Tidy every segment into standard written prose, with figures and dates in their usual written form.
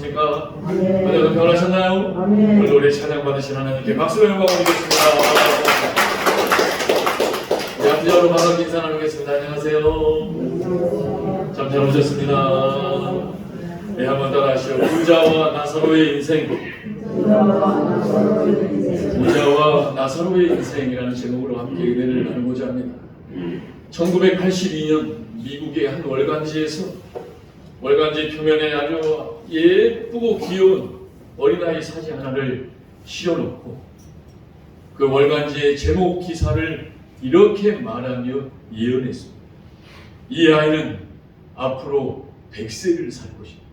안녕하십니까? 오늘도 평안하셨나요? 오늘 우리 찬양 받으신 하나님께 박수로 영광 올리겠습니다. 양자로 반갑게 인사 나누겠습니다. 안녕하세요. 참 잘 오셨습니다. 네, 한번 따라하시죠. 부자와 나사로의 인생. 부자와 나사로의 인생이라는 제목으로 함께 은혜를 나누고자 합니다. 1982년 미국의 한 월간지에서 월간지 표면에 아주 예쁘고 귀여운 어린아이 사진 하나를 씌워놓고 그 월간지의 제목 기사를 이렇게 말하며 예언했습니다. 이 아이는 앞으로 100세를 살 것입니다.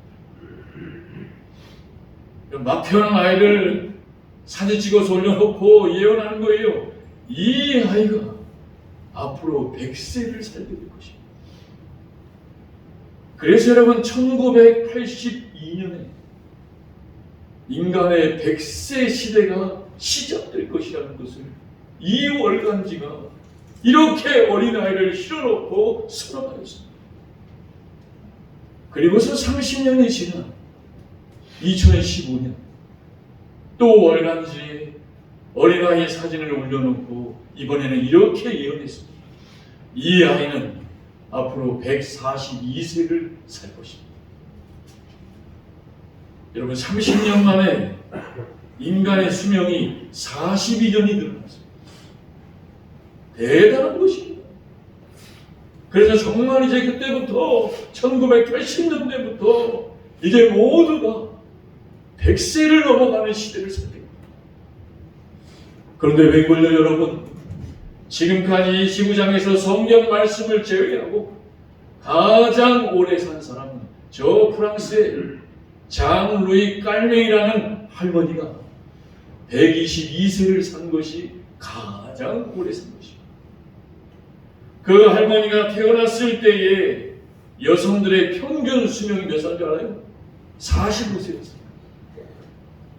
막 태어난 아이를 사진 찍어서 올려놓고 예언하는 거예요. 이 아이가 앞으로 100세를 살게 될 것입니다. 그래서 여러분 1982년에 인간의 100세 시대가 시작될 것이라는 것을 이 월간지가 이렇게 어린아이를 실어놓고 선언하였습니다. 그리고서 30년이 지난 2015년 또 월간지에 어린아이 사진을 올려놓고 이번에는 이렇게 예언했습니다. 이 아이는 앞으로 142세를 살 것입니다. 여러분 30년 만에 인간의 수명이 42년이 늘어났습니다. 대단한 것입니다. 그래서 정말 이제 그때부터 1980년대부터 이제 모두가 100세를 넘어가는 시대를 살 겁니다. 그런데 웬걸요 여러분, 지금까지 이 지구상에서 성경 말씀을 제외하고 가장 오래 산 사람은 저 프랑스의 장 루이 깔메이라는 할머니가 122세를 산 것이 가장 오래 산 것입니다. 그 할머니가 태어났을 때에 여성들의 평균 수명이 몇 살인 줄 알아요? 45세였어요.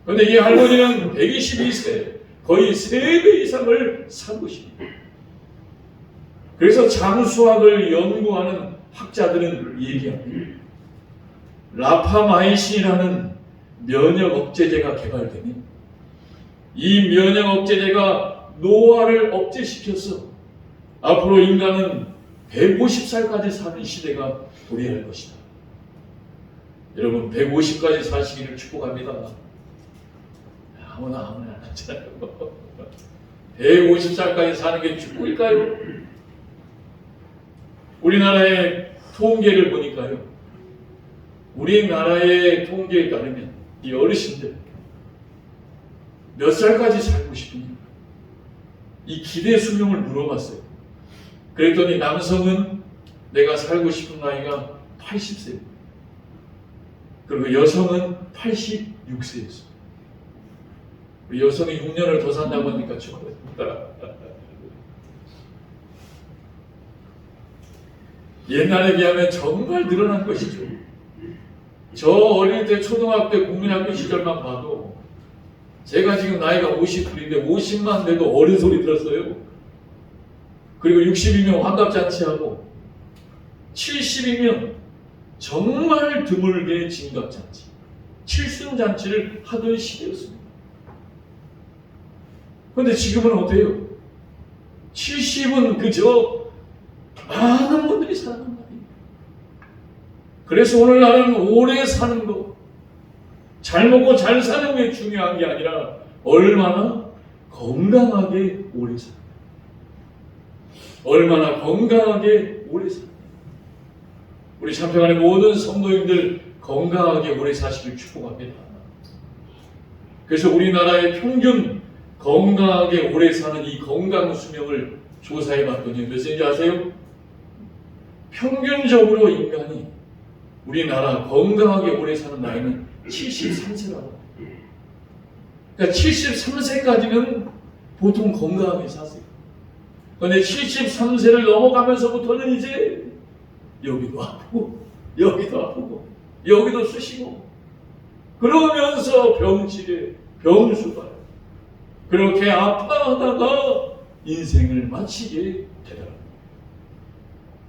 그런데 이 할머니는 122세, 거의 3배 이상을 산 것입니다. 그래서 장수학을 연구하는 학자들은 얘기합니다. 라파마이신이라는 면역 억제제가 개발되면 이 면역 억제제가 노화를 억제시켜서 앞으로 인간은 150살까지 사는 시대가 도래할 것이다. 여러분 150까지 사시기를 축복합니다. 아무나 안 하잖아요. 150살까지 사는 게 축복일까요? 우리나라의 통계를 보니까요. 우리나라의 통계에 따르면 이 어르신들 몇 살까지 살고 싶습니까? 이 기대 수명을 물어봤어요. 그랬더니 남성은 내가 살고 싶은 나이가 80세, 그리고 여성은 86세였어요. 우리 여성이 6년을 더 산다고 하니까 축하드립니다. 옛날에 비하면 정말 늘어난 것이죠. 저 어릴 때 초등학교 국민학교 시절만 봐도 제가 지금 나이가 59인데 50만 돼도 어른 소리 들었어요. 그리고 60이면 환갑잔치하고 70이면 정말 드물게 진갑잔치, 칠순잔치를 하던 시대였습니다. 그런데 지금은 어때요? 70은 그저 많은 분들이 사는 말이에요. 그래서 오늘 나는 오래 사는 것, 잘 먹고 잘 사는 게 중요한 게 아니라 얼마나 건강하게 오래 사는 것, 얼마나 건강하게 오래 사는 것. 우리 참평안의 모든 성도님들 건강하게 오래 사시길 축복합니다. 그래서 우리나라의 평균 건강하게 오래 사는 이 건강 수명을 조사해 봤더니 몇 세인지 아세요? 평균적으로 인간이 우리나라 건강하게 오래 사는 나이는 73세라고. 그러니까 73세까지는 보통 건강하게 사세요. 그런데 73세를 넘어가면서부터는 이제 여기도 아프고 여기도 아프고 여기도 쑤시고 그러면서 병치레 병수가 그렇게 아파하다가 인생을 마치게 되더라.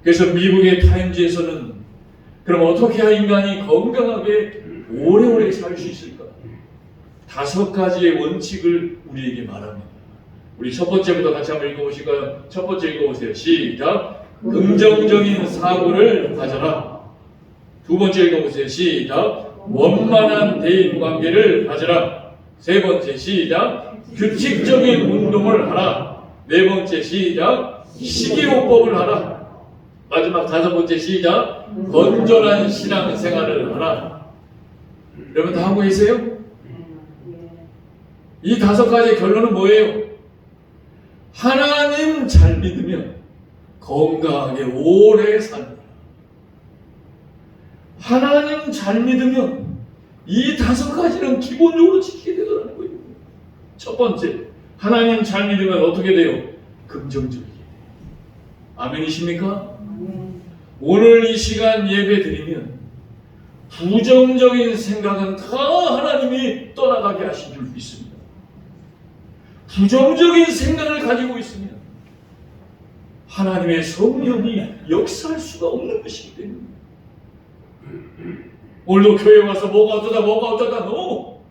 그래서 미국의 타임즈에서는 그럼 어떻게 해야 인간이 건강하게 오래오래 오래 살 수 있을까? 5가지의 원칙을 우리에게 말합니다. 우리 첫 번째부터 같이 한번 읽어보실까요? 첫 번째 읽어보세요. 시작. 긍정적인 사고를 가져라. 두 번째 읽어보세요. 시작. 원만한 대인관계를 가져라. 세 번째 시작. 규칙적인 운동을 하라. 네 번째 시작. 식이요법을 하라. 마지막 5번째 시작. 건전한 신앙생활을 하라. 여러분 다 하고 계세요? 이 5가지 결론은 뭐예요? 하나님 잘 믿으면 건강하게 오래 삽니다. 하나님 잘 믿으면 이 5가지는 기본적으로 지키게 되더라는 거예요. 첫 번째, 하나님 잘 믿으면 어떻게 돼요? 긍정적이게 돼요. 아멘이십니까? 오늘 이 시간 예배 드리면 부정적인 생각은 다 하나님이 떠나가게 하신 줄 믿습니다. 부정적인 생각을 가지고 있으면 하나님의 성령이 역사할 수가 없는 것이기 때문에 오늘도 교회 와서 뭐가 어쩌다 no!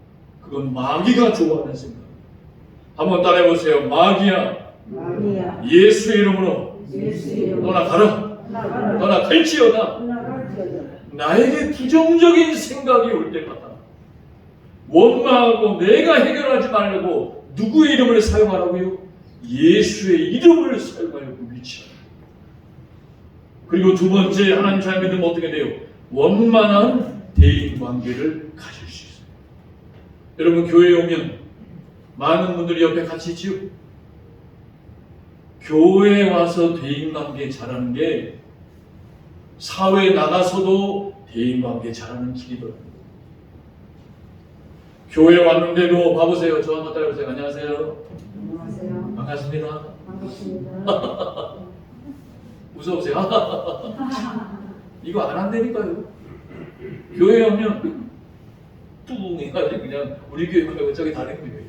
그건 마귀가 좋아하는 생각. 한번 따라해보세요. 마귀야 예수 이름으로 떠나가라. 떠나갈지어다. 나에게 부정적인 생각이 올 때마다 원망하고 내가 해결하지 말고 누구의 이름을 사용하라고요? 예수의 이름을 사용하여 위치하라. 그리고 두 번째, 하나님 잘 믿으면 어떻게 돼요? 원만한 대인관계를 가질 수 있어요. 여러분 교회에 오면 많은 분들이 옆에 같이 있지요? 교회에 와서 대인관계 잘하는 게 사회에 나가서도 대인관계 잘하는 길이더라고요. 교회 왔는데도 봐보세요. 저 한번 따라해보세요. 안녕하세요. 안녕하세요. 반갑습니다. 반갑습니다. 웃어보세요. 이거 안 한다니까요. 교회 오면 뚜둥 해가지고 그냥 우리 교회 말고 저기 다른 교회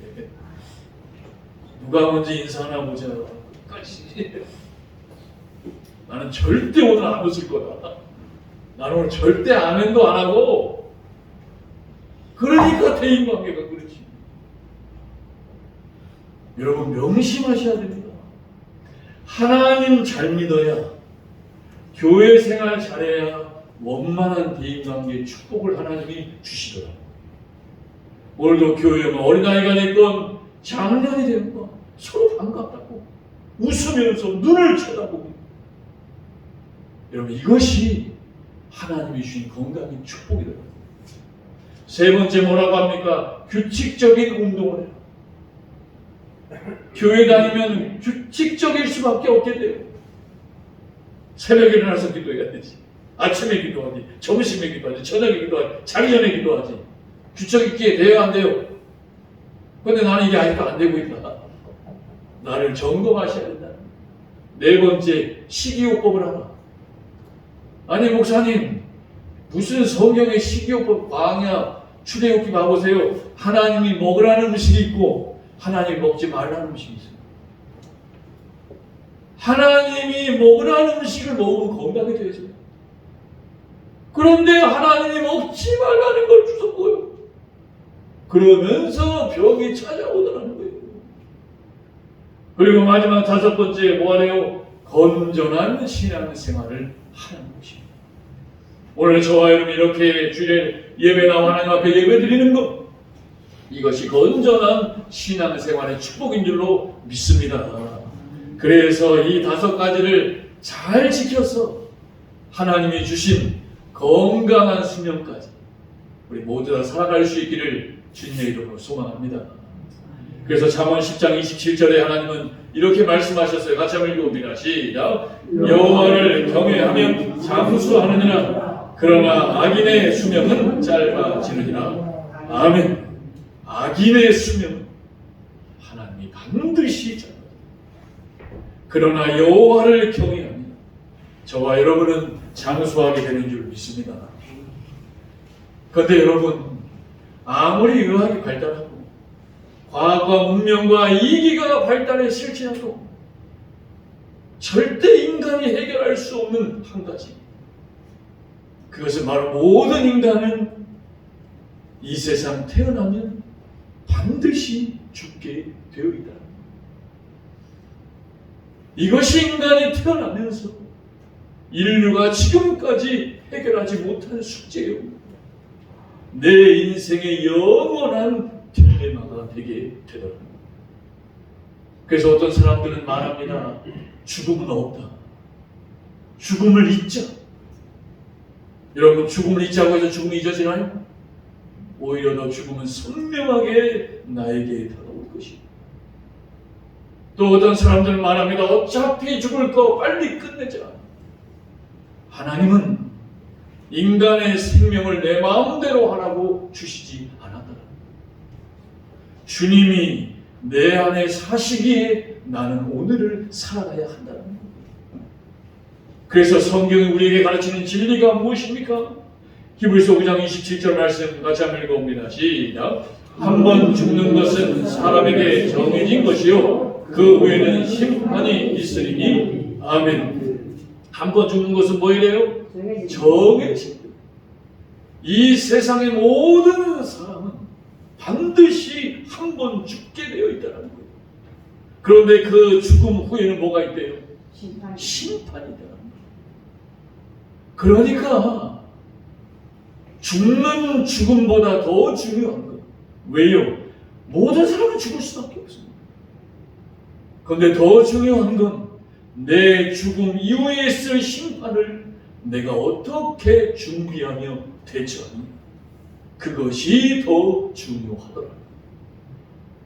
누가 먼저 인사하나 보자. 끝까지. 나는 절대 오늘 안 웃을 거다. 나는 오늘 절대 아멘도 안 하고. 그러니까 대인관계가 그렇지. 여러분 명심하셔야 됩니다. 하나님 잘 믿어야, 교회 생활 잘해야 원만한 대인관계의 축복을 하나님이 주시더라고요. 오늘도 교회에 오면 어린아이가 됐건 장년이 됐건 서로 반갑다고 웃으면서 눈을 쳐다보고, 여러분 이것이 하나님이 주신 건강의 축복이더라고요. 세 번째 뭐라고 합니까? 규칙적인 운동을 해요. 교회 다니면 규칙적일 수밖에 없게 돼요. 새벽에 일어나서 기도해야 되지. 아침에 기도하지. 점심에 기도하지. 저녁에 기도하지. 자기 전에 기도하지. 규칙 있게 돼야 안 돼요. 그런데 나는 이게 아직도 안 되고 있다. 나를 점검하셔야 된다. 네 번째, 식이요법을 하라. 아니 목사님, 무슨 성경의 식이요법, 광야, 출애굽기 봐보세요. 하나님이 먹으라는 음식이 있고 하나님이 먹지 말라는 음식이 있어요. 하나님이 먹으라는 음식을 먹으면 건강해져야죠. 그런데 하나님이 먹지 말라는 걸 주셨고요. 그러면서 병이 찾아오더라는 거예요. 그리고 마지막 5번째 뭐하래요? 건전한 신앙생활을 하는 것입니다. 오늘 저와 여러분 이렇게 주일에 예배 나와 하나님 앞에 예배 드리는 것, 이것이 건전한 신앙생활의 축복인 줄로 믿습니다. 그래서 이 5가지를 잘 지켜서 하나님이 주신 건강한 수명까지 우리 모두 다 살아갈 수 있기를 주님의 이름으로 소망합니다. 그래서 잠언 10장 27절에 하나님은 이렇게 말씀하셨어요. 같이 한번 읽어봅니다. 시작. 여호와를 경외하면 장수하느니라. 그러나 악인의 수명은 짧아지느니라. 아멘. 악인의 수명은 하나님이 반드시 짧아집니다. 그러나 여호와를 경외하면 저와 여러분은 장수하게 되는 줄 믿습니다. 그런데 여러분, 아무리 의학이 발달하고 과학과 문명과 이기가 발달해 실질하고 절대 인간이 해결할 수 없는 한 가지, 그것은 바로 모든 인간은 이 세상 태어나면 반드시 죽게 되어 있다. 이것이 인간이 태어나면서 인류가 지금까지 해결하지 못한 숙제요. 내 인생의 영원한 딜레마가 되게 되더라. 그래서 어떤 사람들은 말합니다. 죽음은 없다. 죽음을 잊자. 여러분, 죽음을 잊자고 해서 죽음이 잊어지나요? 오히려 더 죽음은 선명하게 나에게 다가올 것이다. 또 어떤 사람들은 말합니다. 어차피 죽을 거 빨리 끝내자. 하나님은 인간의 생명을 내 마음대로 하라고 주시지 않았더라. 주님이 내 안에 사시기에 나는 오늘을 살아가야 한다는 겁니다. 그래서 성경이 우리에게 가르치는 진리가 무엇입니까? 히브리서 5장 27절 말씀 같이 한번 읽어봅니다. 시작. 한 번 죽는 것은 사람에게 정해진 것이요 그 후에는 심판이 있으리니 아멘. 한 번 죽는 것은 뭐이래요? 정해진 것. 이 세상의 모든 사람은 반드시 한 번 죽게 되어 있다는 거예요. 그런데 그 죽음 후에는 뭐가 있대요? 심판이다. 그러니까 죽는 죽음보다 더 중요한 거예요. 왜요? 모든 사람은 죽을 수밖에 없습니다. 그런데 더 중요한 건 내 죽음 이후에 있을 심판을 내가 어떻게 준비하며 대처하느냐. 그것이 더 중요하더라.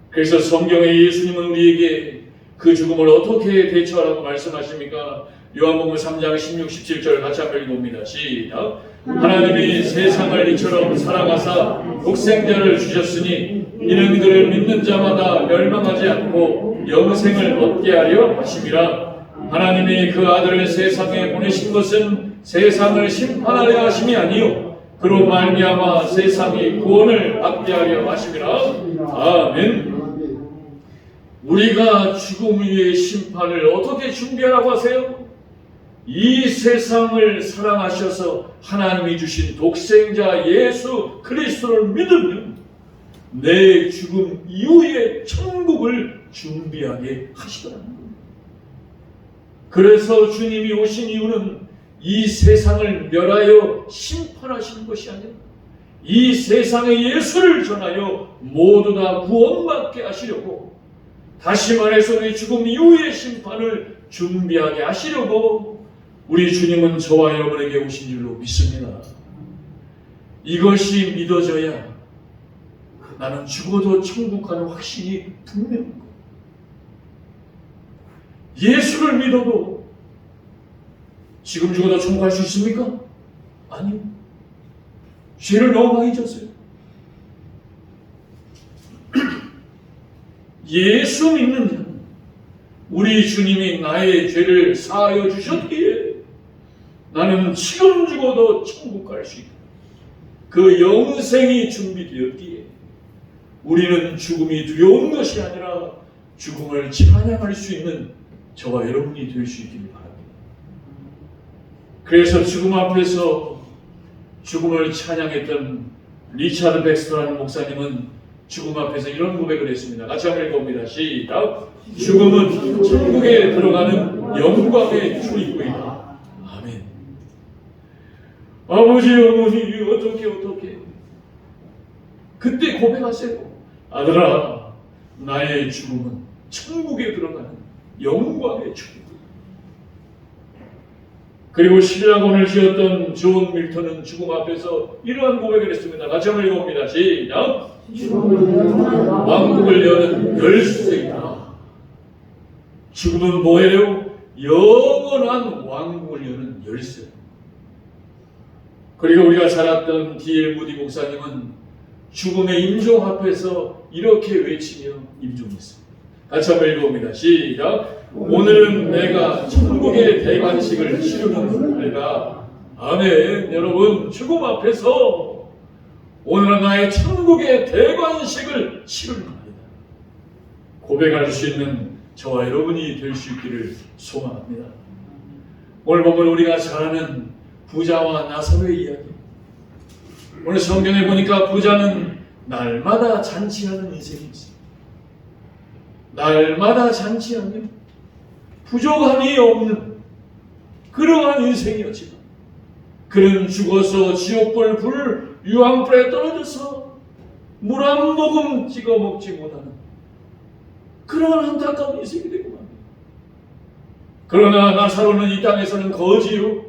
그래서 성경에 예수님은 우리에게 그 죽음을 어떻게 대처하라고 말씀하십니까? 요한복음 3장 16, 17절 같이 한번 읽어봅니다. 시작. 하나님이 세상을 이처럼 사랑하사 독생자를 주셨으니 이는 그를 믿는 자마다 멸망하지 않고 영생을 얻게 하려 하심이라. 하나님이 그 아들을 세상에 보내신 것은 세상을 심판하려 하심이 아니요 그로 말미암아 세상이 구원을 받게 하려 하심이라. 아멘. 우리가 죽음 위의 심판을 어떻게 준비하라고 하세요? 이 세상을 사랑하셔서 하나님이 주신 독생자 예수 그리스도를 믿으면 내 죽음 이후에 천국을 준비하게 하시더라는 거예요. 그래서 주님이 오신 이유는 이 세상을 멸하여 심판하시는 것이 아니라 이 세상에 예수를 전하여 모두 다 구원받게 하시려고, 다시 말해서 우리 죽음 이후의 심판을 준비하게 하시려고 우리 주님은 저와 여러분에게 오신 줄로 믿습니다. 이것이 믿어져야 나는 죽어도 천국 가는 확신이 분명한 거예요. 예수를 믿어도 지금 죽어도 천국 갈 수 있습니까? 아니요. 죄를 너무 많이 졌어요. 예수 믿는 자는 우리 주님이 나의 죄를 사하여 주셨기에 나는 지금 죽어도 천국 갈 수 있다. 그 영생이 준비되었기에 우리는 죽음이 두려운 것이 아니라 죽음을 찬양할 수 있는 저와 여러분이 될 수 있기를 바랍니다. 그래서 죽음 앞에서 죽음을 찬양했던 리차드 백스터라는 목사님은 죽음 앞에서 이런 고백을 했습니다. 같이 한번 읽어봅니다. 시작. 죽음은 천국에 들어가는 영광의 출입구이다. 아멘. 아버지 어머니 어떻게 그때 고백하세요. 아들아, 나의 죽음은 천국에 들어가는 영광의 출입구. 그리고 신라곤을 지었던 존 밀턴은 죽음 앞에서 이러한 고백을 했습니다. 같이 한번 읽어봅니다. 시작. 왕국을 여는 열쇠이다. 죽음은 뭐예요? 영원한 왕국을 여는 열쇠. 그리고 우리가 살았던 D.L. 무디 목사님은 죽음의 임종 앞에서 이렇게 외치며 임종했습니다. 같이 한번 읽어봅니다. 시작. 오늘은 내가 천국의 대관식을 치르는 날이다. 아멘. 여러분, 죽음 앞에서 오늘은 나의 천국의 대관식을 치르는 날이다. 고백할 수 있는 저와 여러분이 될 수 있기를 소망합니다. 오늘 보면 우리가 잘 아는 부자와 나사로의 이야기. 오늘 성경에 보니까 부자는 날마다 잔치하는 인생이 있어요. 날마다 잔치하며 부족함이 없는 그러한 인생이었지만 그는 죽어서 지옥불 불 유황불에 떨어져서 물 한 모금 찍어 먹지 못하는 그러한 안타까운 인생이 되고 맙니다. 그러나 나사로는 이 땅에서는 거지요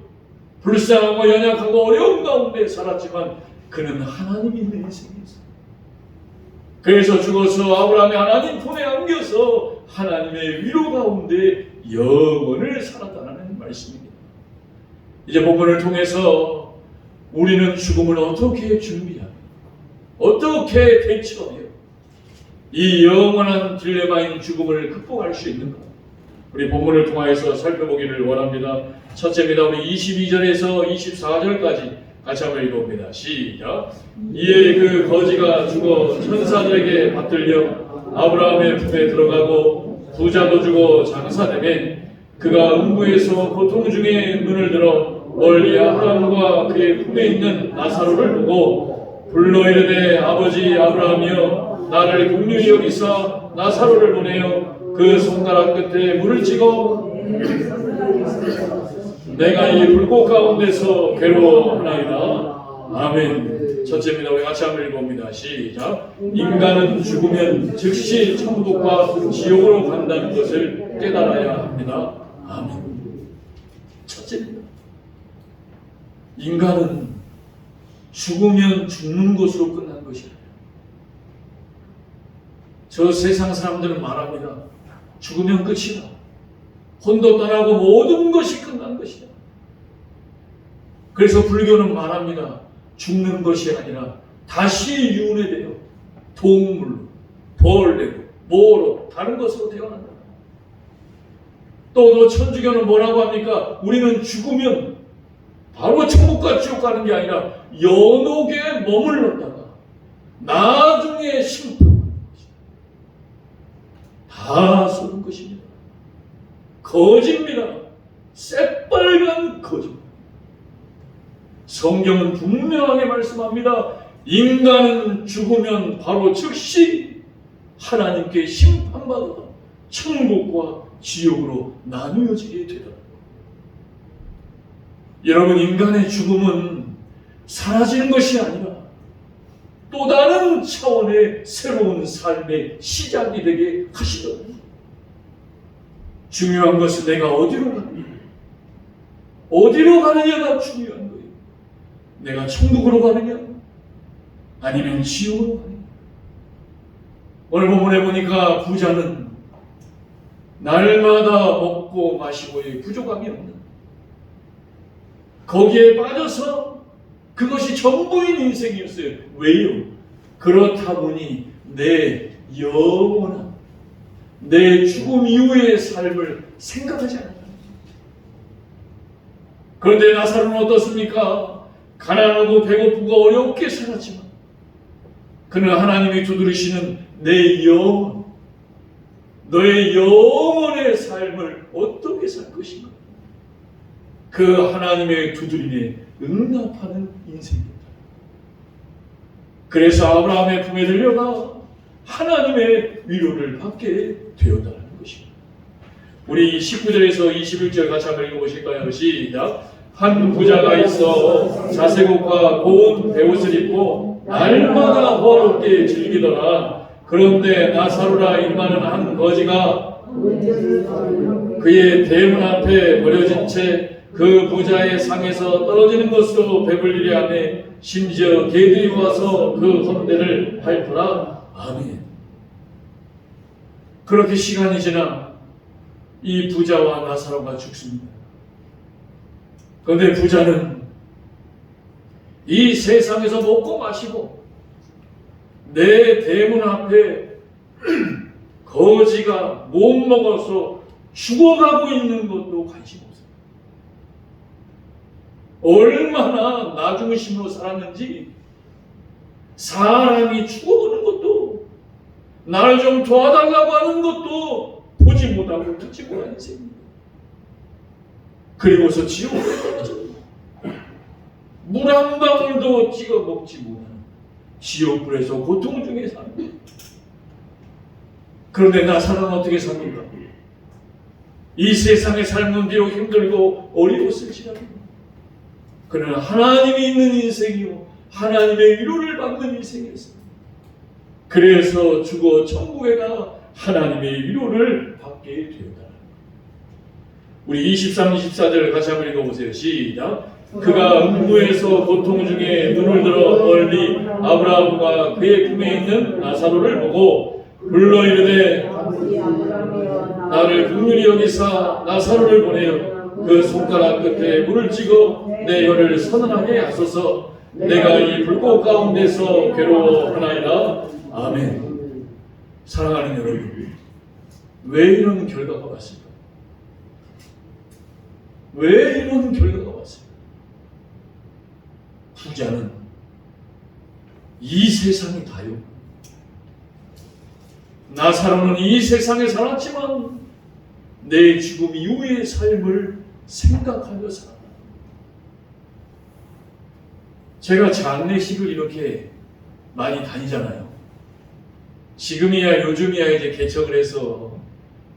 불쌍하고 연약하고 어려운 가운데 살았지만 그는 하나님이 있는 인생이었어요. 그래서 죽어서 아브라함의 하나님 품에 안겨서 하나님의 위로 가운데 영원을 살았다는 말씀입니다. 이제 본문을 통해서 우리는 죽음을 어떻게 준비하며 어떻게 대처하며 이 영원한 딜레마인 죽음을 극복할 수 있는가? 우리 본문을 통해서 살펴보기를 원합니다. 첫째입니다. 우리 22절에서 24절까지 같이 한번 읽어봅니다. 시작. 이에 그 거지가 죽어 천사들에게 받들려 아브라함의 품에 들어가고 부자도 죽어 장사되매 그가 음부에서 고통 중에 눈을 들어 멀리 아브라함과 그의 품에 있는 나사로를 보고 불러 이르되 아버지 아브라함이여 나를 긍휼히 여기사 나사로를 보내어 그 손가락 끝에 물을 찍어 내가 이 불꽃 가운데서 괴로워하나이다. 아멘. 첫째입니다. 우리 같이 한번 읽어봅니다. 시작. 인간은 죽으면 즉시 천국과 지옥으로 간다는 것을 깨달아야 합니다. 아멘. 첫째입니다. 인간은 죽으면 죽는 것으로 끝난 것이 아니에요. 저 세상 사람들은 말합니다. 죽으면 끝이다. 혼도 떠나고 모든 것이 끝난 것이다. 그래서 불교는 말합니다. 죽는 것이 아니라 다시 윤회되어 동물로, 벌레로, 모로, 다른 것으로 태어난다. 또 천주교는 뭐라고 합니까? 우리는 죽으면 바로 천국과 지옥 가는 게 아니라 연옥에 머물렀다가 나중에 심판하는 것이다. 다 쏘는 것입니다. 거짓입니다. 새빨간 거짓입니다. 성경은 분명하게 말씀합니다. 인간은 죽으면 바로 즉시 하나님께 심판받아 천국과 지옥으로 나누어지게 되더라. 여러분, 인간의 죽음은 사라지는 것이 아니라 또 다른 차원의 새로운 삶의 시작이 되게 하시더라고요. 중요한 것은 내가 어디로 가느냐. 어디로 가느냐가 중요한 거예요. 내가 천국으로 가느냐 아니면 지옥으로 가느냐. 오늘 본문에 보니까 부자는 날마다 먹고 마시고의 부족함이 없는 거기에 빠져서 그것이 전부인 인생이었어요. 왜요? 그렇다 보니 내 영원한 내 죽음 이후의 삶을 생각하지 않아요. 그런데 나사로는 어떻습니까? 가난하고 배고프고 어렵게 살았지만 그는 하나님이 두드리시는 내 영혼, 너의 영혼의 삶을 어떻게 살 것인가? 그 하나님의 두드림에 응답하는 인생입니다. 그래서 아브라함의 품에 들려가 하나님의 위로를 받게 되었다는 것입니다. 우리 19절에서 21절 같이 한번 읽어보실까요? 시작. 한 부자가 있어 자색옷과 고운 베옷을 입고 날마다 호화롭게 즐기더라. 그런데 나사로라 이름하는 한 거지가 그의 대문 앞에 버려진 채 그 부자의 상에서 떨어지는 것으로 배불리려 하며 심지어 개들이 와서 그 헌대를 핥더라. 아멘. 그렇게 시간이 지나 이 부자와 나사로가 죽습니다. 그런데 부자는 이 세상에서 먹고 마시고 내 대문 앞에 거지가 못 먹어서 죽어가고 있는 것도 관심 없어요. 얼마나 나중심으로 살았는지 사람이 죽어가는 것도 나를 좀 도와달라고 하는 것도 보지 못하고 듣지 못하는 인생입니다. 그리고서 지옥으로 떨어집니다. 물 한 방울도 찍어 먹지 못하는 지옥불에서 고통 중에 삽니다. 그런데 나사로는 어떻게 삽니까? 이 세상의 삶은 비록 힘들고 어려웠을지라도 그러나 하나님이 있는 인생이요 하나님의 위로를 받는 인생이었습니다. 그래서 죽어 천국에 가 하나님의 위로를 받게 되었다. 우리 23, 24절 같이 한번 읽어보세요. 시작. 그가 음부에서 고통 중에 눈을 들어 멀리 아브라함과 그의 품에 있는 나사로를 보고 불러 이르되 나를 긍휼히 여기사 나사로를 보내어 그 손가락 끝에 물을 찍어 내 혀를 서늘하게 하소서. 내가 이 불꽃 가운데서 괴로워하나이다. 아멘. 사랑하는 여러분, 왜 이런 결과가 왔을까? 왜 이런 결과가 왔을까? 부자는 이 세상이 다요. 나사로는 이 세상에 살았지만 내 죽음 이후의 삶을 생각하며 살았다. 제가 장례식을 이렇게 많이 다니잖아요. 지금이야 요즘이야 이제 개척을 해서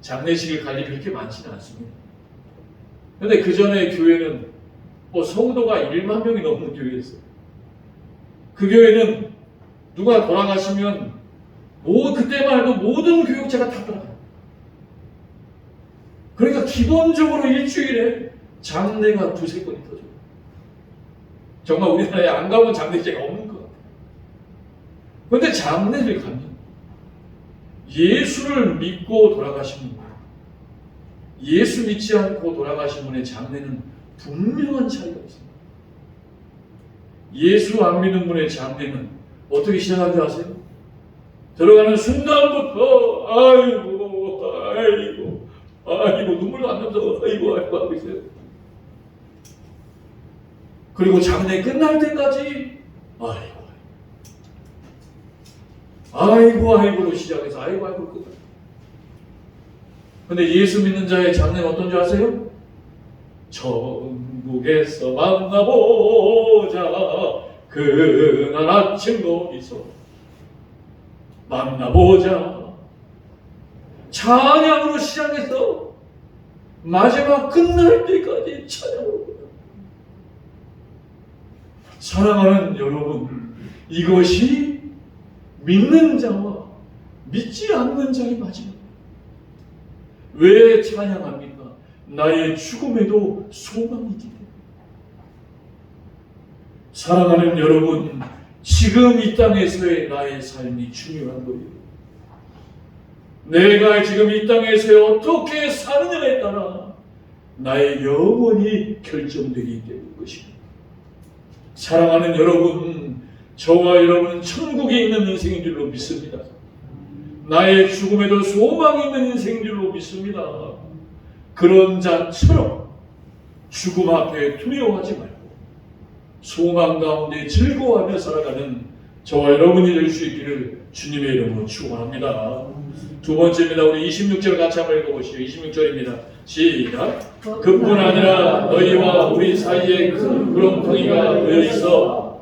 장례식을 갈 일이 그렇게 많지는 않습니다. 근데 그 전에 교회는 성도가 1만 명이 넘는 교회였어요. 그 교회는 누가 돌아가시면 그때만 해도 모든 교육자가 다 돌아가요. 그러니까 기본적으로 일주일에 장례가 2-3번이 터져요. 정말 우리나라에 안 가본 장례제가 없는 것 같아요. 그런데 장례를 가면 예수를 믿고 돌아가신 분, 예수 믿지 않고 돌아가신 분의 장례는 분명한 차이가 있습니다. 예수 안 믿는 분의 장례는 어떻게 시작하는 줄 아세요? 들어가는 순간부터 아이고 눈물도 안 나면서 아이고 하고 있어요. 그리고 장례 끝날 때까지 아이고로 시작해서 아이고로 끝나. 근데 예수 믿는 자의 장례는 어떤 줄 아세요? 천국에서 만나보자 그날 아침 거기서 만나보자. 찬양으로 시작해서 마지막 끝날 때까지 찬양으로. 사랑하는 여러분, 이것이 믿는 자와 믿지 않는 자의 마지막. 왜 찬양합니까? 나의 죽음에도 소망이 있기 때문에. 사랑하는 여러분, 지금 이 땅에서의 나의 삶이 중요한 거예요. 내가 지금 이 땅에서 어떻게 사느냐에 따라 나의 영혼이 결정되기 때문인 것입니다. 사랑하는 여러분, 저와 여러분은 천국에 있는 인생인 줄로 믿습니다. 나의 죽음에도 소망이 있는 인생인 줄로 믿습니다. 그런 자처럼 죽음 앞에 두려워하지 말고 소망 가운데 즐거워하며 살아가는 저와 여러분이 될 수 있기를 주님의 이름으로 축원합니다. 두 번째입니다. 우리 26절 같이 한번 읽어보시죠. 26절입니다. 시작. 그뿐 아니라 너희와 우리 사이에 큰 구렁텅이가 놓여 있어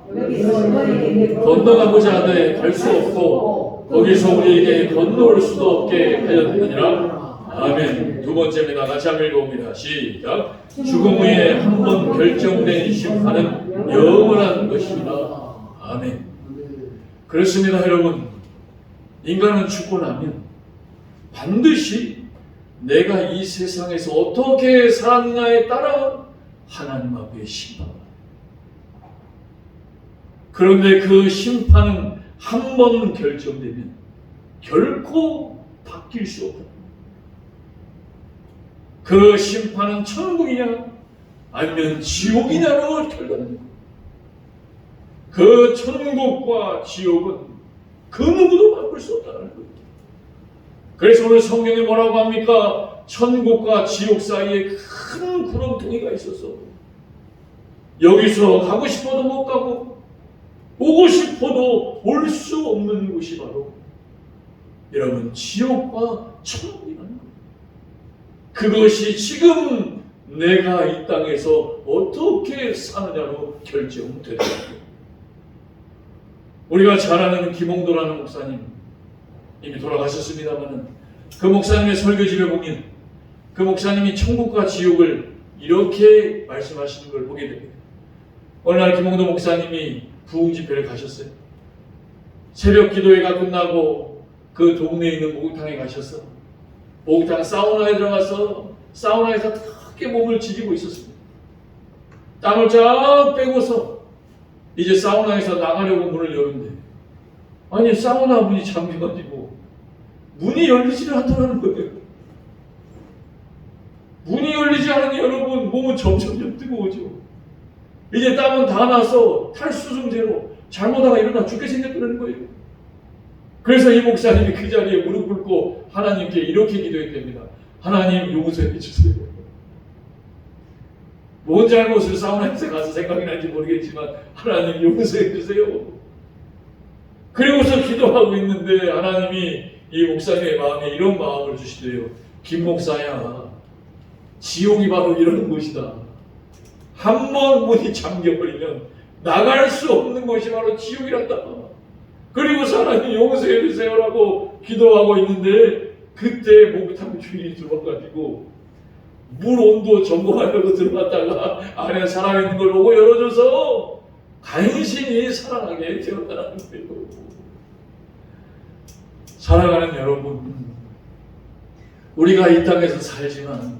건너가고자 하되 갈 수 없고 거기서 우리에게 건너올 수도 없게 하였느니라. 아멘. 두 번째입니다. 같이 한번 읽어봅니다. 시작. 죽음 후에 한 번 결정된 심판은 영원한 것입니다. 아멘. 그렇습니다, 여러분. 인간은 죽고 나면 반드시 내가 이 세상에서 어떻게 살았느냐에 따라 하나님 앞에 심판합니다. 그런데 그 심판은 한 번 결정되면 결코 바뀔 수 없다. 그 심판은 천국이냐 아니면 지옥이냐로 결정됩니다. 그 천국과 지옥은 그 누구도 바꿀 수 없다는 거예요. 그래서 오늘 성경에 뭐라고 합니까? 천국과 지옥 사이에 큰 구렁텅이가 있어서 여기서 가고 싶어도 못 가고 오고 싶어도 올 수 없는 곳이 바로 여러분 지옥과 천국이라는 거예요. 그것이 지금 내가 이 땅에서 어떻게 사느냐로 결정되더라고요. 우리가 잘 아는 김홍도라는 목사님, 이미 돌아가셨습니다만은 그 목사님의 설교집에 보면 그 목사님이 천국과 지옥을 이렇게 말씀하시는 걸 보게 됩니다. 어느 날 김홍도 목사님이 부흥 집회를 가셨어요. 새벽 기도회가 끝나고 그 동네에 있는 목욕탕에 가셨어. 목욕탕 사우나에 들어가서 사우나에서 크게 몸을 지지고 있었습니다. 땀을 쫙 빼고서 이제 사우나에서 나가려고 문을 여는데, 아니 사우나 문이 잠겨가지고 문이 열리지를 않더라는 거예요. 문이 열리지 않으니 여러분 몸은 점점 뜨거워져. 이제 땀은 다 나서 탈수증제로 잘못하다 일어나 죽게 생겼다는 거예요. 그래서 이 목사님이 그 자리에 무릎 꿇고 하나님께 이렇게 기도했답니다. 하나님 용서해 주세요. 뭔 잘못을 사우나에서 가서 생각이 날지 모르겠지만 하나님 용서해 주세요. 그리고서 기도하고 있는데 하나님이 이 목사님의 마음에 이런 마음을 주시대요. 김 목사야, 지옥이 바로 이런 곳이다. 한 번 문이 잠겨버리면 나갈 수 없는 곳이 바로 지옥이란다. 그리고 하나님 용서해 주세요라고 기도하고 있는데 그때 목욕탕 주인이 들어와가지고 물 온도 점검하려고 들어갔다가 안에 사람 있는 걸 보고 열어줘서 간신히 살아나게 되었다는 거예요. 사랑하는 여러분, 우리가 이 땅에서 살지만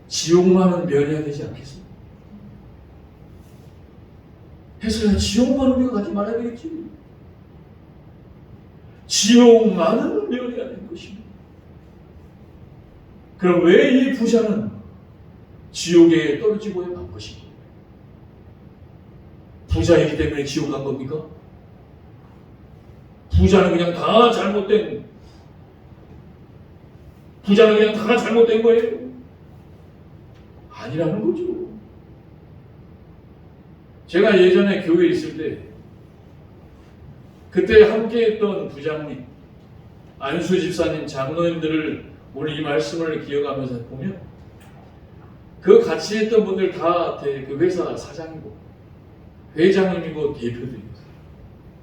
지옥만은 면해야 되지 않겠습니까? 해서야 지옥만 우리가 가지 말아야 되겠지. 지옥만은 면해야 되는 것입니다. 그럼 왜 이 부자는 지옥에 떨어지고 간 것입니까? 부자이기 때문에 지옥 간 겁니까? 부자는 그냥 다 잘못된 거예요? 아니라는 거죠. 제가 예전에 교회에 있을 때 그때 함께했던 부장님, 안수 집사님, 장로님들을 오늘 이 말씀을 기억하면서 보면 그 같이 했던 분들 다 그 회사 사장이고 회장님이고 대표도 있어요.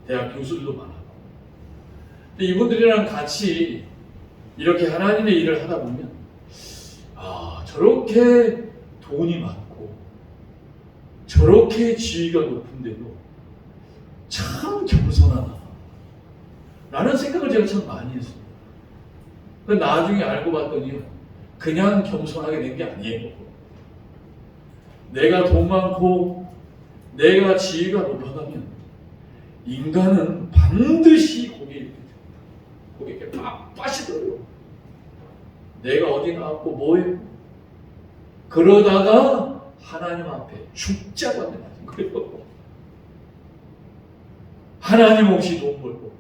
대학 교수들도 많아요. 근데 이분들이랑 같이 이렇게 하나님의 일을 하다 보면 저렇게 돈이 많고 저렇게 지위가 높은데도 참 겸손하다 라는 생각을 제가 참 많이 했습니다. 근데 나중에 알고 봤더니 그냥 겸손하게 된 게 아니에요. 내가 돈 많고 내가 지위가 높아가면 인간은 반드시 고개 이렇게 빠시더라고요. 내가 어디 나왔고 뭐해? 그러다가 하나님 앞에 죽자고 하는 거예요. 하나님 없이 돈 벌고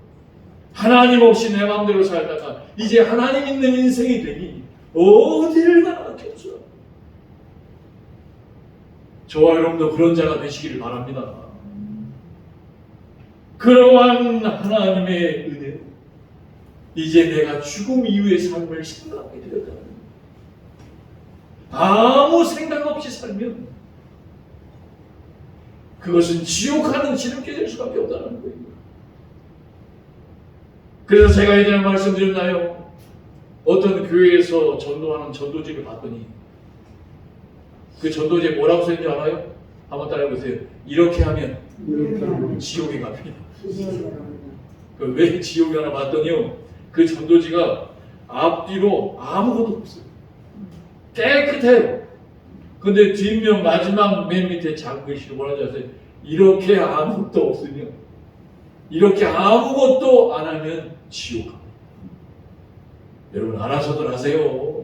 하나님 없이 내 마음대로 살다가 이제 하나님 있는 인생이 되니 어디를 가나 겸손하고. 저와 여러분도 그런 자가 되시기를 바랍니다. 그러한 하나님의 은혜로 이제 내가 죽음 이후의 삶을 생각하게 되었다는 거예요. 아무 생각 없이 살면 그것은 지옥하는 지름길 될 수밖에 없다는 거예요. 그래서 제가 예전에 말씀드렸나요? 어떤 교회에서 전도하는 전도지를 봤더니 그 전도지에 뭐라고 써있는지 알아요? 한번 따라해보세요. 이렇게 하면 지옥에 갑니다. 왜 지옥이 하나 봤더니요, 그 전도지가 앞뒤로 아무것도 없어요. 깨끗해요. 근데 뒷면 마지막 맨 밑에 작은 글씨로 뭐라고 하세요? 이렇게 아무것도 없으면, 이렇게 아무것도 안 하면 지옥 갑니다. 여러분 알아서들 하세요.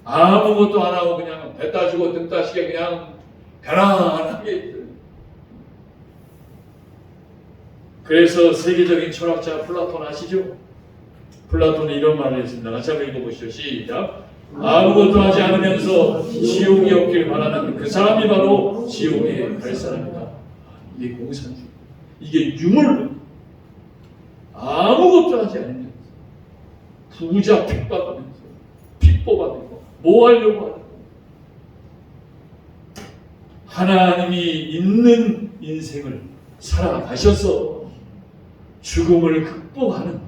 아무것도 안 하고 그냥 배 따시고 등 따시게 그냥 편안하게 있어요. 그래서 세계적인 철학자 플라톤 아시죠? 플라톤이 이런 말을 했습니다. 같이 한번 읽어보시죠. 시작. 아무것도 하지 않으면서 지옥이 없길 바라는 그 사람이 바로 지옥에 갈 사람이다. 이게 공산주의. 이게 유물. 아무것도 하지 않으면서 부자 핍박하면서 핍 뽑아내고 뭐 하려고 하는 거예요. 하나님이 있는 인생을 살아가셔서 죽음을 극복하는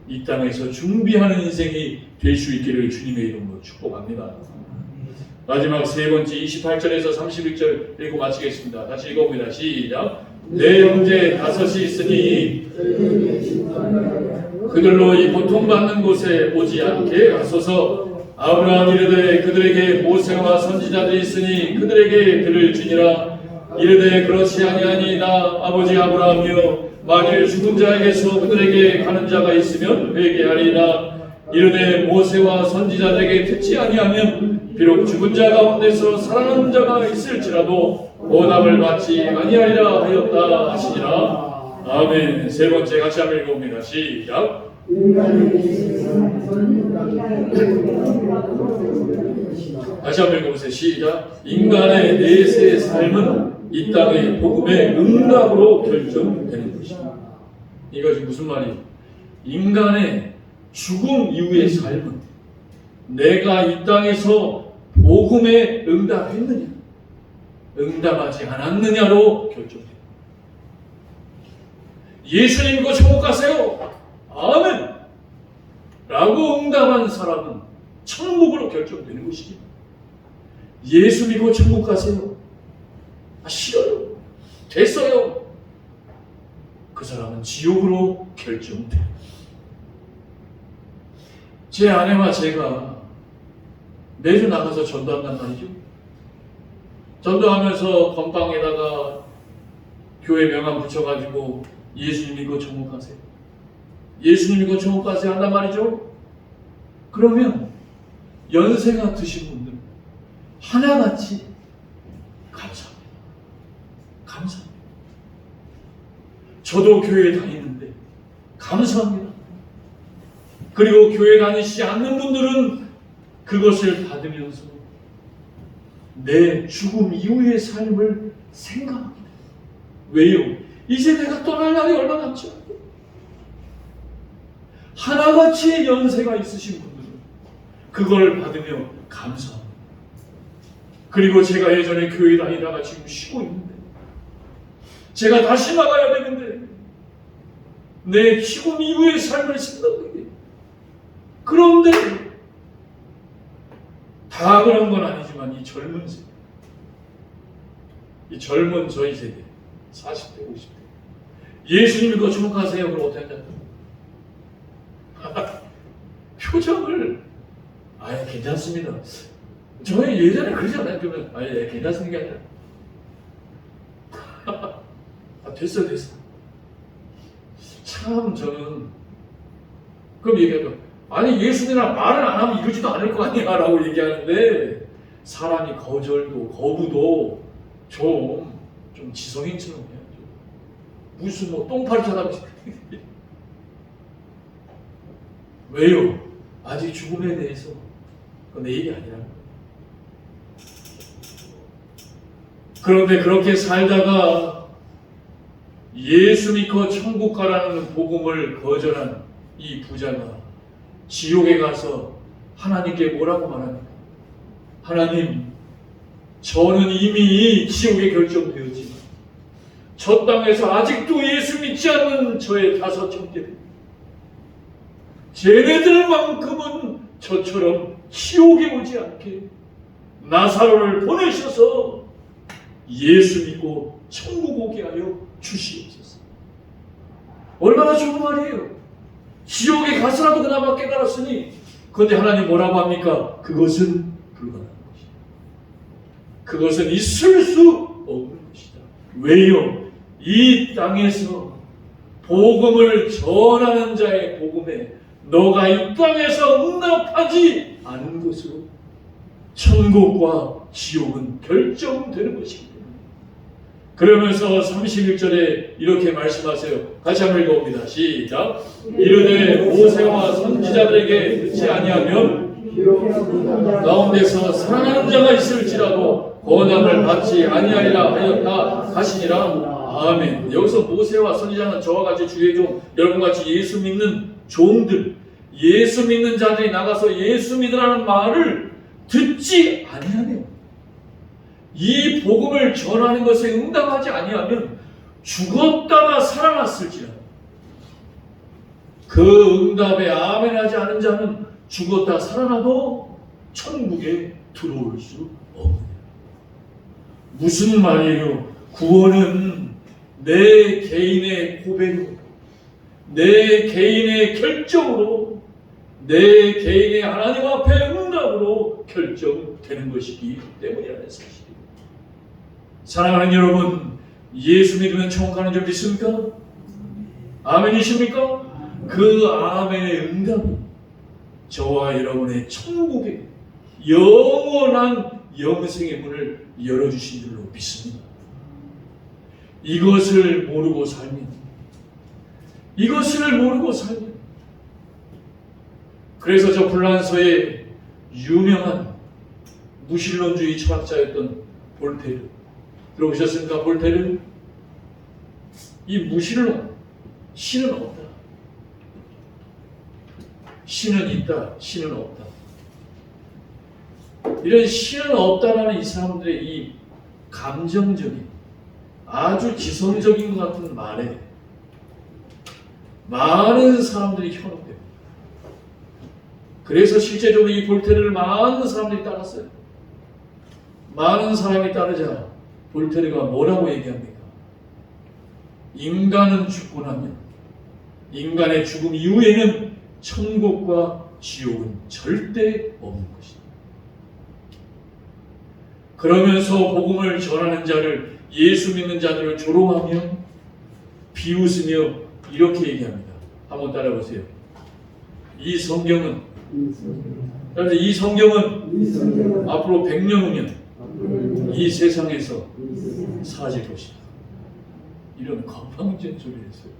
이 땅에서 준비하는 인생이 될 수 있기를 주님의 이름으로 축복합니다. 마지막 세 번째 28절에서 31절 읽고 마치겠습니다. 다시 읽어봅니다. 시작. 내 형제 다섯이 있으니 그들로 이 고통받는 곳에 오지 않게 하소서. 아브라함 이르되 그들에게 모세와 선지자들이 있으니 그들에게 들을 지니라. 이르되 그렇지 아니하니이다. 아버지 아브라함이여 만일 죽은 자에게서 그들에게 가는 자가 있으면 회개하리이다. 이르되 모세와 선지자들에게 듣지 아니하면 비록 죽은 자 가운데서 살아난 자가 있을지라도 보답을 받지 아니하리라 하였다 하시니라. 아멘. 세 번째 같이 한번 읽어봅니다. 시작. 다시 한번 읽어보세요. 시작. 인간의 내세의 삶은 이 땅의 복음의 응답으로 결정되는 것입니다. 이것이 무슨 말이에요? 인간의 죽음 이후의 삶은 내가 이 땅에서 복음에 응답했느냐, 응답하지 않았느냐로 결정돼요. 예수님 믿고 천국 가세요. 아멘. 라고 응답한 사람은 천국으로 결정되는 것입니다. 예수 믿고 천국 가세요. 싫어요. 됐어요. 그 사람은 지옥으로 결정돼요. 제 아내와 제가 매주 나가서 전도한단 말이죠. 전도하면서 건빵에다가 교회 명함 붙여가지고 예수님 믿고 천국 가세요. 예수님 믿고 천국 가세요 한단 말이죠. 그러면 연세가 드신 분들 하나같이 감사합니다. 감사합니다. 저도 교회 다니는데 감사합니다. 그리고 교회 다니시지 않는 분들은 그것을 받으면서 내 죽음 이후의 삶을 생각합니다. 왜요? 이제 내가 떠날 날이 얼마 남지 않고 하나같이 연세가 있으신 분들은 그걸 받으며 감사합니다. 그리고 제가 예전에 교회 다니다가 지금 쉬고 있는데 제가 다시 나가야 되는데 내 죽음 이후의 삶을 생각하게 돼요. 그런데 다 그런 건 아니지만 이 젊은 세대, 이 젊은 저희 세대 40대, 50대 예수님 믿고 천국 가세요. 그럼 어떻게 한다? 표정을 괜찮습니다. 저희 예전에 그러지 않아요? 그러면 괜찮습니다 게 아니라 됐어. 참 저는 그럼 얘기하죠. 예수님이랑 말을 안 하면 이러지도 않을 거 아니야 라고 얘기하는데 사람이 거부도 좀 지성인처럼 해야죠. 무슨 똥파리 쳐다보지. 왜요? 아직 죽음에 대해서 그건 내 얘기 아니라는 거예요. 그런데 그렇게 살다가 예수 믿고 천국 가라는 복음을 거절한 이 부자가 지옥에 가서 하나님께 뭐라고 말합니까? 하나님, 저는 이미 지옥에 결정되었지만 저 땅에서 아직도 예수 믿지 않는 저의 5 형제들, 쟤네들만큼은 저처럼 지옥에 오지 않게 나사로를 보내셔서 예수 믿고 천국 오게 하여 주시옵소서. 얼마나 좋은 말이에요. 지옥에 가서라도 그나마 깨달았으니, 그런데 하나님 뭐라고 합니까? 그것은 불가능한 것이다. 그것은 있을 수 없는 것이다. 왜요? 이 땅에서 복음을 전하는 자의 복음에 너가 이 땅에서 응답하지 않은 것으로 천국과 지옥은 결정되는 것입니다. 그러면서 31절에 이렇게 말씀하세요. 같이 한번 읽어봅니다. 시작. 이르되 모세와 선지자들에게 듣지 아니하면 가운데서 살아나는 자가 있을지라도 권함을 받지 아니하리라 하였다 하시니라. 아멘. 여기서 모세와 선지자는 저와 같이 주의 종, 여러분같이 예수 믿는 종들, 예수 믿는 자들이 나가서 예수 믿으라는 말을 듣지 아니하네요. 이 복음을 전하는 것에 응답하지 아니하면 죽었다가 살아났을지라도 그 응답에 아멘하지 않은 자는 죽었다 살아나도 천국에 들어올 수 없느니라. 무슨 말이에요? 구원은 내 개인의 고백으로, 내 개인의 결정으로, 내 개인의 하나님 앞에 응답으로 결정되는 것이기 때문이라는 사실입니다. 사랑하는 여러분, 예수 믿으면 천국 가는 줄 믿습니까? 아멘이십니까? 그 아멘의 응답이 저와 여러분의 천국의 영원한 영생의 문을 열어주신 줄로 믿습니다. 이것을 모르고 살면, 그래서 저 불란서의 유명한 무신론주의 철학자였던 볼테르, 들어보셨습니까? 볼테르? 이 무신론, 신은 없다, 신은 있다, 신은 없다, 이런 신은 없다라는 이 사람들의 이 감정적인, 아주 지성적인 것 같은 말에 많은 사람들이 현혹됩니다. 그래서 실제적으로 이 볼테르를 많은 사람들이 따랐어요. 많은 사람이 따르자 볼테르가 뭐라고 얘기합니까? 인간은 죽고 나면, 인간의 죽음 이후에는 천국과 지옥은 절대 없는 것이다. 그러면서 복음을 전하는 자를, 예수 믿는 자들을 조롱하며 비웃으며 이렇게 얘기합니다. 한번 따라보세요. 이 성경은 앞으로 100년 후면 이 세상에서 사라질 것이다. 이런 건방진 소리를 했어요.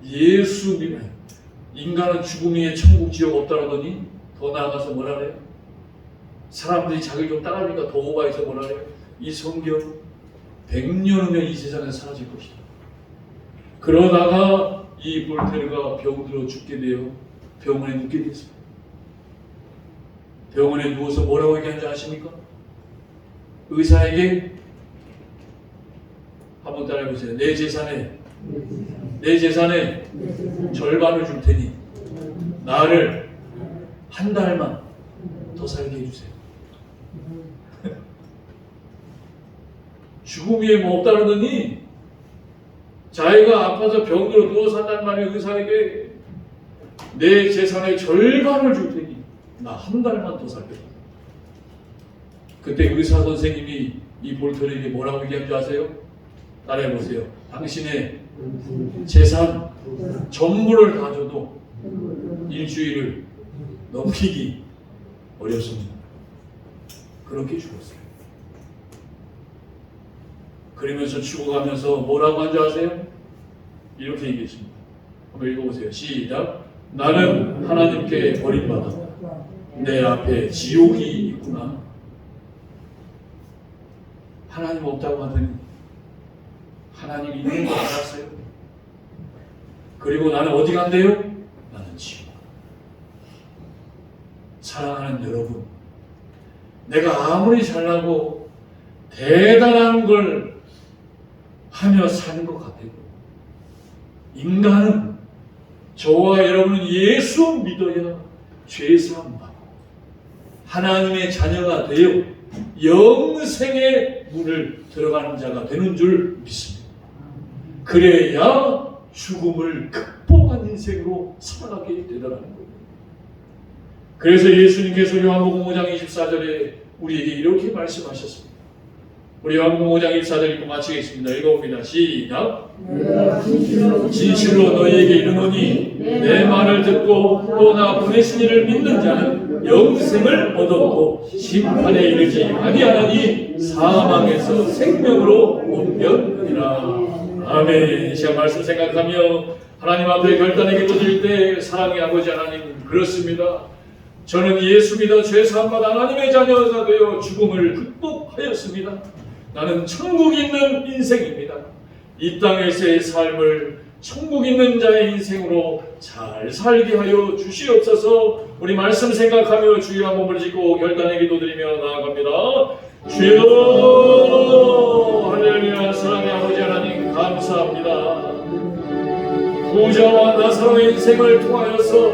예수 믿는 인간은 죽음 이에 천국 지옥 없다라더니 더 나아가서 뭐라 그래요? 사람들이 자기를 좀 따라하니까 더 오바해서 뭐라 그래요? 이 성경 100년 후면 이 세상에서 사라질 것이다. 그러다가 이 볼테르가 병들어 죽게 되어 병원에 눕게 됐습니다. 병원에 누워서 뭐라고 얘기하는지 아십니까? 의사에게 한번 따라해보세요. 내 재산의 절반을 줄 테니 나를 한 달만 더 살게 해주세요. 죽음 위에 뭐 없다더니 자기가 아파서 병들어 누워서 한단 말이에요. 의사에게 내 재산의 절반을 줄 테니 나 한 달만 더 살게. 그때 의사 선생님이 이 볼테르에게 뭐라고 얘기한 줄 아세요? 따라해보세요. 당신의 재산 전부를 다 줘도 일주일을 넘기기 어렵습니다. 그렇게 죽었어요. 그러면서 죽어가면서 뭐라고 한 줄 아세요? 이렇게 얘기했습니다. 한번 읽어보세요. 시작. 나는 하나님께 버림받아 내 앞에 지옥이 있구나. 하나님 없다고 하더니 하나님 있는 거 알았어요. 그리고 나는 어디 간대요? 나는 지옥. 사랑하는 여러분, 내가 아무리 잘나고 대단한 걸 하며 사는 것 같아도 인간은, 저와 여러분은 예수 믿어야 죄사함 받고 하나님의 자녀가 되어 영생의 문을 들어가는 자가 되는 줄 믿습니다. 그래야 죽음을 극복한 인생으로 살아가게 되더라는 거예요. 그래서 예수님께서 요한복음 5장 24절에 우리에게 이렇게 말씀하셨습니다. 우리 요한복음 5장 24절 읽고 마치겠습니다. 읽어봅니다. 시작. 진실로 너희에게 이르노니 내 말을 듣고 또 나 보내신 이를 믿는 자는 영생을 얻었고 심판에 이르지 아니하나니 사망에서 생명으로 옮겼느니라. 아멘. 이 시간 말씀 생각하며 하나님 앞에 결단의 기도 드릴 때, 사랑의 아버지 하나님, 그렇습니다. 저는 예수 믿어 죄사함받아 하나님의 자녀가 되어 죽음을 극복하였습니다. 나는 천국이 있는 인생입니다. 이 땅에서의 삶을 천국 있는 자의 인생으로 잘 살게 하여 주시옵소서. 우리 말씀 생각하며 주여 한 몸을 짓고 결단의 기도드리며 나아갑니다. 주여 할렐루야. 사랑의 아버지 하나님 감사합니다. 부자와 나사로의 인생을 통하여서